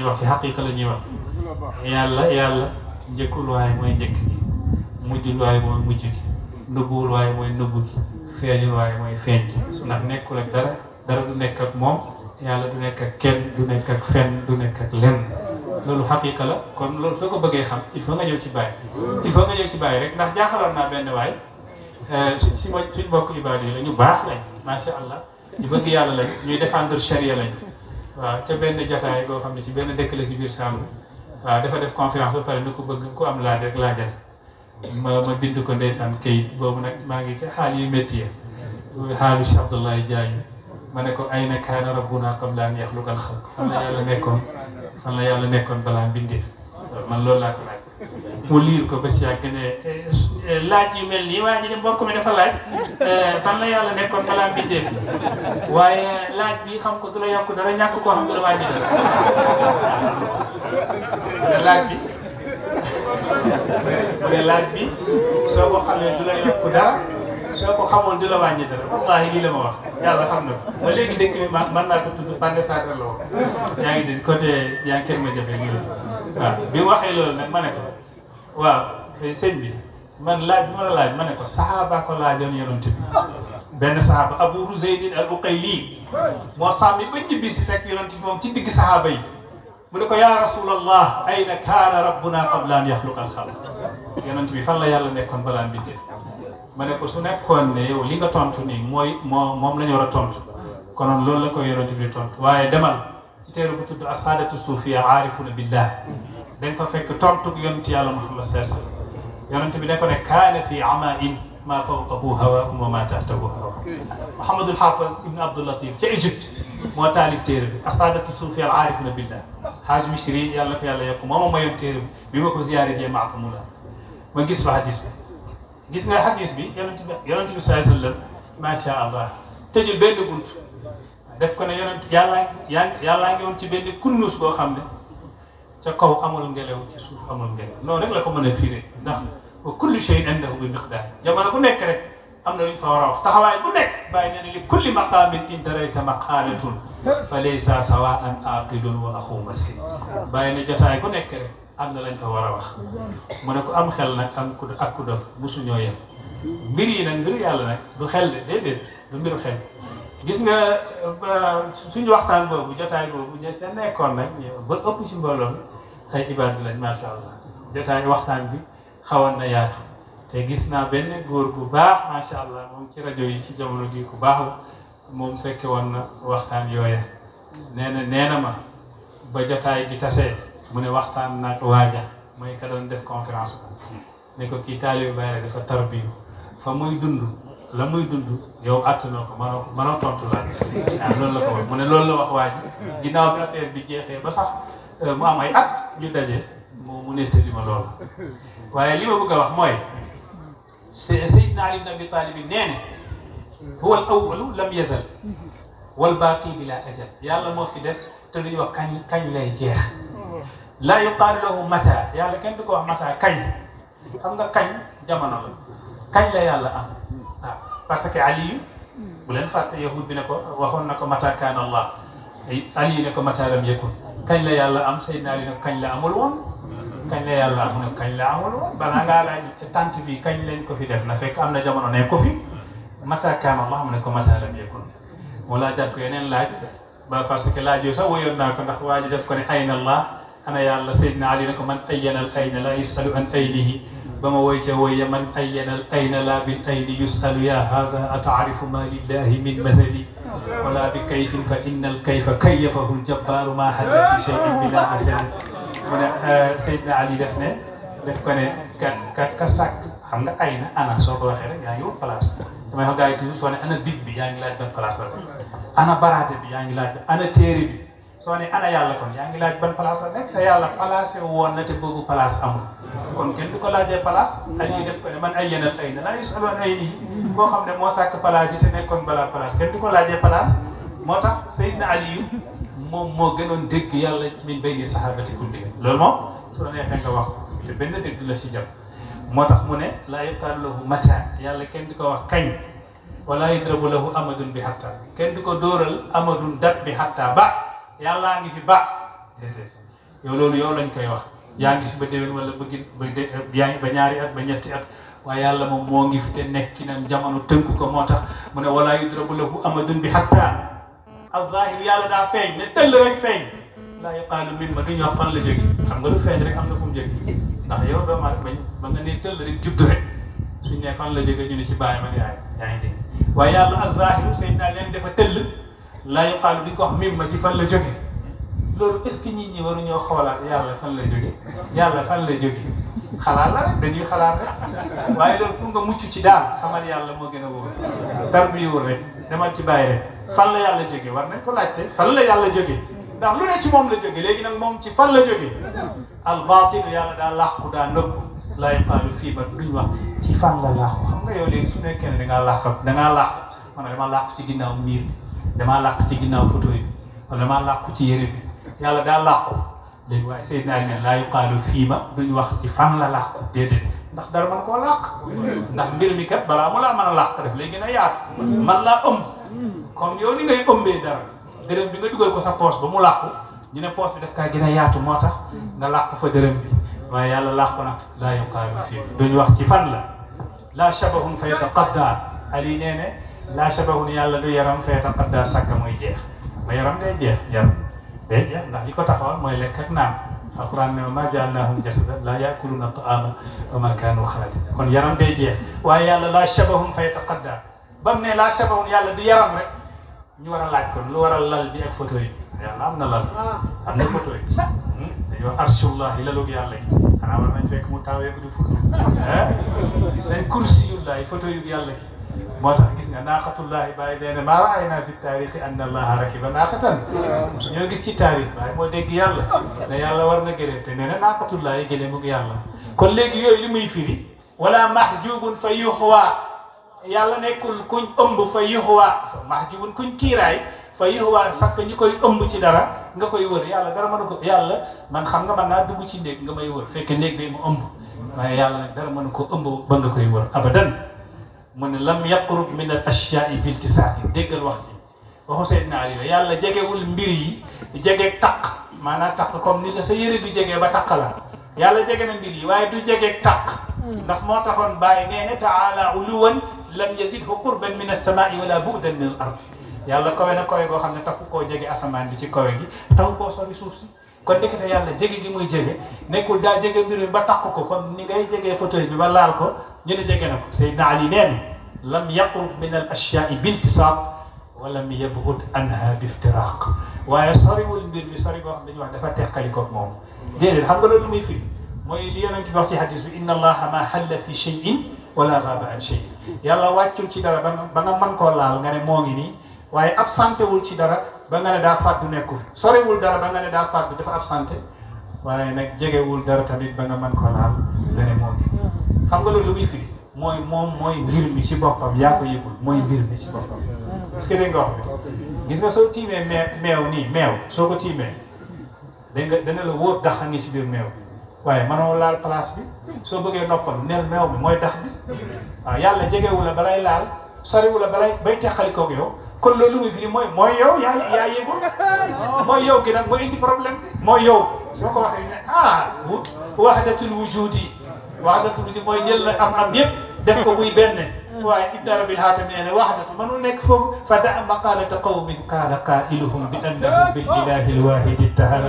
wax si xaqiqa la ñuy wax yàlla njëkkul waaye mooy njëkk gi mujjul waaye mooy mujj gi nëbbuwul waaye mooy nëbbu gi feeñul waaye mooy feeñ gi ndax nekkul ak dara du nekk ak moom yàlla du nekk ak kenn du nekk ak fenn du nekk ak lenn loolu xaqiqa la kon loolu soo ko bëggee xam il faut nga ñëw ci bàyyi rek ndax jaaxaloon naa benn waay suñ mbokk ibaad yi la ñu baax lañ macha allah ñu bëgg yàlla lañ ñuy défendre charia lañ waaw ca benn jotaay boo xam ne ci benn dëkk la ci biir Sàmm waaw dafa def conférence ba pare ni ko bëgg ku am laaj rek laajal ma bind ko ndeysaan kayit boobu nag maa ngi ci xaal yu métti ya xaalu Cheikh Abdoulaye Diagne ma ne ko ayna kaana rabbuna qabla an yaxluqa al-xalq fan la yàlla nekkoon balaa mbindeef man loolu laa ko laaj mu liir ko ba si yàgg ne laaj yu mel nii waa ji de mbokk mi dafa laaj fan la yàlla nekkoon balaa mbindeef waaye laaj bi xam ko du la yokk dara ñàkk koo xam du la wàññi dara laaj bi soo ko xamee du la yokk dara soo ko xamoon du la wàññi dara wallaahi lii la ma wax yàlla xam na ko ba léegi dëkk bi mën naa ko tudd Pande Sarr la woon yaa ngi di côté yaa ngi kenn ma jafe nii waaw bi mu waxee loolu nag ma ne ko waaw sëñ bi man laaj bi ma la laaj ma ne ko saxaaba ko laajoon yonent bi benn saxaaba Abu Ruzayn al-Uqayli moo sàmmi ba ñibbi si fekk yonent bi moom ci digg saxaaba yi mu ne ko yaa rasulallah ayna kaana rabbuna qabla an yaxluqa al-xalq yonent bi fan la yàlla nekkoon balaa mbindeef ma ne ko su nekkoon ne yow li nga tontu nii moom la ñu war a tontu konoon loolu la ko yonent bi tontu waaye demal ci téere bu tudd as-saadatu suufiya aarifuna billah dañ fa fekk tontu yonent yàlla Muhammad sallallahu alayhi wasallam yonent bi ne ko ne kaana fi amain ma fawqahu hawaa'un wa ma tahtahu hawa Muhammadul Hafiz ibn Abdul Latif ca Égypte moo taalif téere bi as-saadatu suufiya aarifuna billah Haaj Misri yàlla ko yàlla yokk moom mayoon téere bi ma ko ziyaare jee maatamula ma gis fa hadis bi gis nga hadis bi yonent bi sallallahu alayhi wasallam macha allah tëjul benn bunt def ko ne yonent yàllaa ngi woon ci benn kunnus boo xam ne ca kaw amul ngelaw ci suuf amul ngelaw noonu rek la ko mën a firé ndax wa kullu shay'in indahu bi miqdaar jamono bu nekk rek am na lu ñu fa war a wax taxawaay bu nekk bàyyi nee na li kulli maqaamin in darayta maqaalatun fa laysa sawaan aqilun wa axu massin bàyyi ne jotaay bu nekk rek am na lañ fa war a wax mu ne ko am xel nag ak ku dof musu ñoo yem mbir yi nag mbiru yàlla nag du xel de déedéet du mbiru xel gis nga suñu waxtaan boobu jotaay boobu ña ca nekkoon nag ba ëpp ci mbooloo mi ay ibaadu lañ macha allah jotaay waxtaan bi xawoon na yaatu te gis naa benn góor gu baax macha allah moom ci rajo yi ci jamono gi ku baax la moom fekke woon na waxtaan yooya nee na ma ba jotaay gi tasee mu ne waxtaan nag waaja mooy ka doon def conférence ne ko kii taalibe Baay dafa tarbiyu fa muy dund la muy dund yow àttanoo ko mënoo tontu laaj waaw loolu la ko wax mu ne loolu la wax waa ji ginnaaw bi affaire bi jeexee ba sax mu am ay at ñu daje mu nettali ma loolu waaye li ma bëgg a wax mooy Seydina Ali ibn Abi Talib nee na huwa al-awwalu lam yazal wal baaqi bila ajal yàlla moo fi des te duñu wax kañ lay jeex laa yuqaalu lahu mata yàlla kenn du ko wax mata kañ xam nga kañ jamono la kañ la yàlla am waaw parce que Aliyu bu leen fàtte yahud bi ne ko waxoon na ko mata kaana Allah Aliyu ne ko mata lam yakun kañ la yàlla am Seydina Ali ne ko kañ la amul woon kañ la yàlla am ne kañ la amul woon balaa ngaa laaj tant bi kañ lañ ko fi def na fekk am na jamono ne ko fi mata kaana Allah mu ne ko mata lam yakun moo laajaat ko yeneen laaj ba parce que laaj yooyu sax woyoon naa ko ndax waa ji def ko ne ayna Allah ana yàlla Seydina Ali ne ko man ayyana al ayna la yusalu an aynihi ba ma woy ca woy man ayyana al ayna la bil ayni yusalu ya haza ataarifu ma lillahi min mathali wala bi kayfin fa inna al kayfa kayyafahu al jabbaru ma halla fi shay'in bila mathali mu ne Seydina Ali def ko ne ka sàkk xam nga ayna ana soo ko waxee rek yaa ngi wut place damay wax gars yi toujours soo ne ana big bi yaa ngi laaj ban place la ana baraate bi yaa ngi laaj ana téere bi soo ne ana yàlla kon yaa ngi laaj ban place la nekk te yàlla placé woon na te boobu place amul kon kenn du ko laajee place Ali def ko ne man ayyana al ayna la yusalu an aynihi boo xam ne moo sàkk place yi te nekkoon balaa place kenn du ko laajee place moo tax Seydina Aliyu moom moo gënoon dégg yàlla min bayni sahabati kulli loolu moom su la neexee nga wax te benn dégg la ci jàpp moo tax mu ne laa yuqaalu lahu mata yàlla kenn du ko wax kañ wala yudrabu lahu amadun bi hatta kenn du ko dóoral amadun dat bi hatta ba yàllaa ngi fi ba déedéet yow loolu yow lañ koy wax yaa ngi fi ba déwén wala yaa ngi ba ñaari at ba ñetti at waaye yàlla moom moo ngi fi te nekkinam jamono tënku ko moo tax mu ne wala yudrabu lahu amadun bi hatta al-zahir yàlla daa feeñ ne tëll rek feeñ laa yuqaalu min ma duñu wax fan la jóge xam nga lu feeñ rek am na fu mu jóge ndax yow doomu aadama ba nga ne tëll rek judd rek suñ ne fan la jóge ñu ne ci bàyyi ma yaay yaa ngi dégg waaye yàlla al-zahir feeñ naa leen dafa tëll laa yuqaalu duñ ko wax min ma ci fan la jóge loolu est-ce que nit ñi waruñoo xoolaat yàlla fan la jóge yàlla fan la jóge xalaat la rek dañuy xalaat rek waaye loolu pour nga mucc ci daal xamal yàlla moo gën a wóor tarbiyu rek demal ci bàyyi rek fan la yàlla jóge war nañ ko laajte fan la yàlla jóge ndax lu ne ci moom la jóge léegi nag moom ci fan la jóge al batin yàlla daa làqu daa nëbb laa yuqaalu fii ba duñ wax ci fan la làqu xam nga yow léegi su nekkee ne dangaa làqu man dama làqu ci ginnaaw miir bi damaa làqu ci ginnaaw photo yi wala damaa làqu ci yére bi yàlla daa làqu léegi waaye Seydina Ali ne laa yuqaalu fii ma duñ wax ci fan la làqu déedéet ndax dara mën koo làq ndax mbir mi kat balaa mu laa mën a làq def léegi na yaatu man laa ëmb comme yow ni ngay ëmbee dara dërëm bi nga dugal ko sa poche ba mu làqu ñu ne poche bi daf kaa gën a yaatu moo tax nga làq fa dërëm bi waaye yàlla làqu nag laa yuqaalu fii duñ wax ci fan la laa shabahun fa yataqaddaa Ali nee ne laa shabahun yàlla du yaram fa yataqaddaa sàkka muy jeex ba yaram day jeex yaram day jeex ndax li ko taxawal mooy lekk ak naan alquran ne ma jaalnaahum jasadan laa yaakuluuna taama wa ma kaanu xaalidin kon yaram day jeex waaye yàlla laa shabahun fa yataqaddaa ba mu ne laa shabahun yàlla du yaram rek ñu war a laaj kon lu waral lal bi ak photo yi yàlla am na lal am na photo yi dañoo arshullahi lalug yàlla gi xanaa war nañ fekk mu tawee ko di photo gis nañ kursiyullahi photo yu yàlla gi moo tax gis nga naaqatullahi bàyyi nee ne maa raayna fi taarixi anna allaha rakiba naaqatan ñoo gis ci taarix waaye moo dégg yàlla ne yàlla war na gëléem te nee na naaqatullahi gëléem mu yàlla kon léegi yooyu li muy firi wala mahjubun fa yuxwa yàlla nekkul kuñ ëmb fa yuxwa mahjubun kuñ kiiraay fa yuxwa sax ñu koy ëmb ci dara nga koy wër yàlla dara mënu ko yàlla man xam nga mën naa dugg ci néeg nga may wër fekk néeg bi mu ëmb waaye yàlla nag dara mënu ko ëmb ba nga koy wër abadan mu ne lam yaqrub min al ashyaai biltisaaqi déggal wax ji waxu Seydina Ali la yàlla jegewul mbir yi jege taq maanaam taq comme ni la sa yëre bi jegee ba taq la yàlla jege na mbir yi waaye du jege taq ndax moo taxoon bàyyi nee ne taala uluwan lam yazidhu qurban min as-samaai wala bu'dan min al ard yàlla kawe na kawe goo xam ne taxu koo jege asamaan bi ci kawe gi taxu koo sori suuf si kon ndekete yàlla jege gi muy jege nekkul daa jege mbir mi ba taq ko kon ni ngay jegee fauteuil bi ba laal ko ñu ne jege na ko Seydina Ali nee na lam yaqrub min al ashyaai biltisaaq wa lam yab'ud anha bi iftiraq waaye soriwul mbir mi sori goo xam dañuy wax dafa teqali ko moom déedéet xam nga loolu muy firi mooy li yonent bi wax ci hadis bi inna allaha ma halla fi shay'in wala ghaba an shay'in yàlla wàccul ci dara ba nga mën koo laal nga ne moo ngi nii waaye absenté wul ci dara ba nga ne daa fàddu nekku fi soriwul dara ba nga ne daa fàddu dafa absenté waaye nag jegewul dara tamit ba nga mën koo laal nga ne moo ngi xam nga loolu muy firi mooy moom mooy mbir mi ci boppam yaa ko yëgul mooy mbir mi ci boppam est-ce que dégg nga wax bi gis nga soo tiimee meew nii meew soo ko tiimee dana la wóor dax a ngi ci biir meew bi waaye mënoo laal place bi soo bëggee noppal neel meew bi mooy dax bi waaw yàlla jegewu la balay laal soriwu la balay bay teqalikoog yow kon loolu muy firi mooy yow yaa yëgul mooy yow gi nag mooy indi problème bi mooy yow soo ko waxee ne wahdatul wujudi mooy jël la am yëpp def ko muy benn waaye Ibn Arabil Haatim nee na wahdatu mënul nekk foofu fa da maqaalata qawmin qaala qaa'iluhum bi annahu bil ilaahi al waahidi ittahada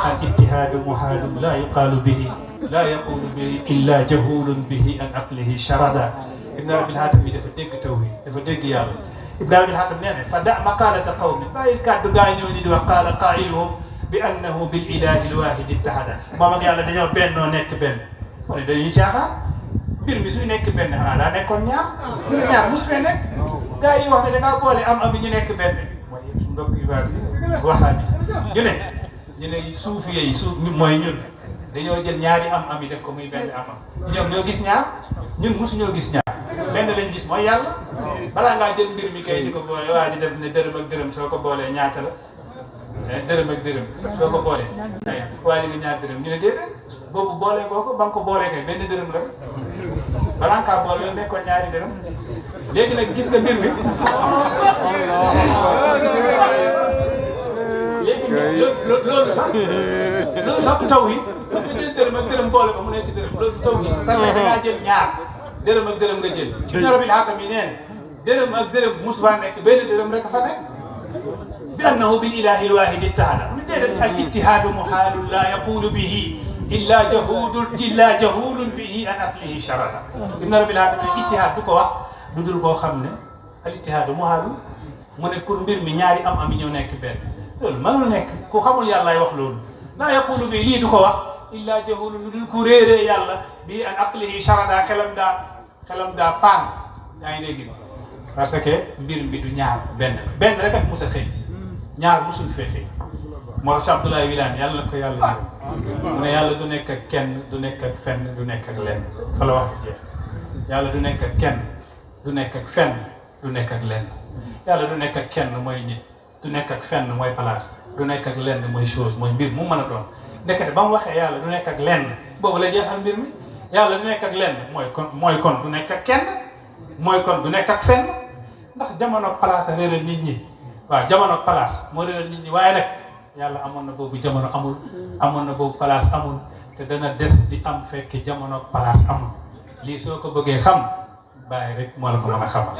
al ittihaadu muhaalun laa yuqaalu bihi laa yaquulu bihi illaa jahuulun bihi an aqlihi sharada Ibn Arabil Haatim bi dafa dégg tawhiid dafa dégg yàlla Ibn Arabil Haatim nee na fa da maqaalata qawmin bàyyi kàddu gaa ñëw ni di wax qaala qaa'iluhum bi annahu bil ilaahi al waahidi ittahada moom ak yàlla dañoo bennoo nekk benn moo ne dañuy caaxaan mbir mi suy nekk benn xanaa daa nekkoon ñaar mus fee nekk gars yi wax ne da ngaa boole am bi ñu nekk benn mooy suñu mbokk ibaad yi waxaan ñu ne suufi yi mooy ñun dañoo jël ñaari am yi def ko muy benn am ñoom ñoo gis ñaar ñun mosuñoo gis ñaar benn lañ gis mooy yàlla balaa ngaa jël mbir mi kay di ko boole waa ji def ne dërëm ak dërëm soo ko boolee ñaata la dërëm ak dërëm soo ko boolee ay waa ji nga ñaar dërëm ñu ne déedéet boobu boolee kooku ba nga ko boolee kay benn dërëm la balaa nga kaa boole la nekkoon ñaari dërëm léegi nag gis nga mbir mi loolu sax tawhid nga jël dërëm ak dërëm boole ko mu nekk dërëm loolu tawhid parce que da ngaa jël ñaar dërëm ak dërëm nga jël Ibn Arabil Hatami neen dërëm ak dërëm musu faa nekk benn dërëm rek a fa nekk bi annahu bil ilahi al wahid ittahada mu ne déedéet al ittihadu muhalun la yaqulu bihi illa jahulun bihi an aqlihi sharada Ibn Arabil Hatami ittihad du ko wax du dul koo xam ne al ittihadu muhalun mu ne pour mbir mi ñaari am yi ñëw nekk benn loolu mënul nekk ku xamul yàllaay wax loolu laa yaqulu bi lii du ko wax illa jahulun lu dul ku réeree yàlla bi an aqlihi sharada xelam daa paan yaa ngi dégg parce que mbir mi du ñaar benn rek ak musa xëy ñaar musul fee xëy moo tax Abdoulaye Wilane yàlla na ko yàlla yërëm mu ne yàlla du nekk ak kenn du nekk ak fenn du nekk ak lenn fa la wax bi jeex yàlla du nekk ak kenn du nekk ak fenn du nekk ak lenn yàlla du nekk ak kenn mooy nit du nekk ak fenn mooy place du nekk ak lenn mooy chose mooy mbir mu mën a doon ndekete ba mu waxee yàlla du nekk ak lenn boobu la jeexal mbir mi yàlla du nekk ak lenn mooy kon du nekk ak kenn mooy kon du nekk ak fenn ndax jamono place a réeral nit ñi waaw jamono place moo réeral nit ñi waaye nag yàlla amoon na boobu jamono amul amoon na boobu place amul te dana des di am fekk jamono place amul lii soo ko bëggee xam bàyyi rek moo la ko mën a xamal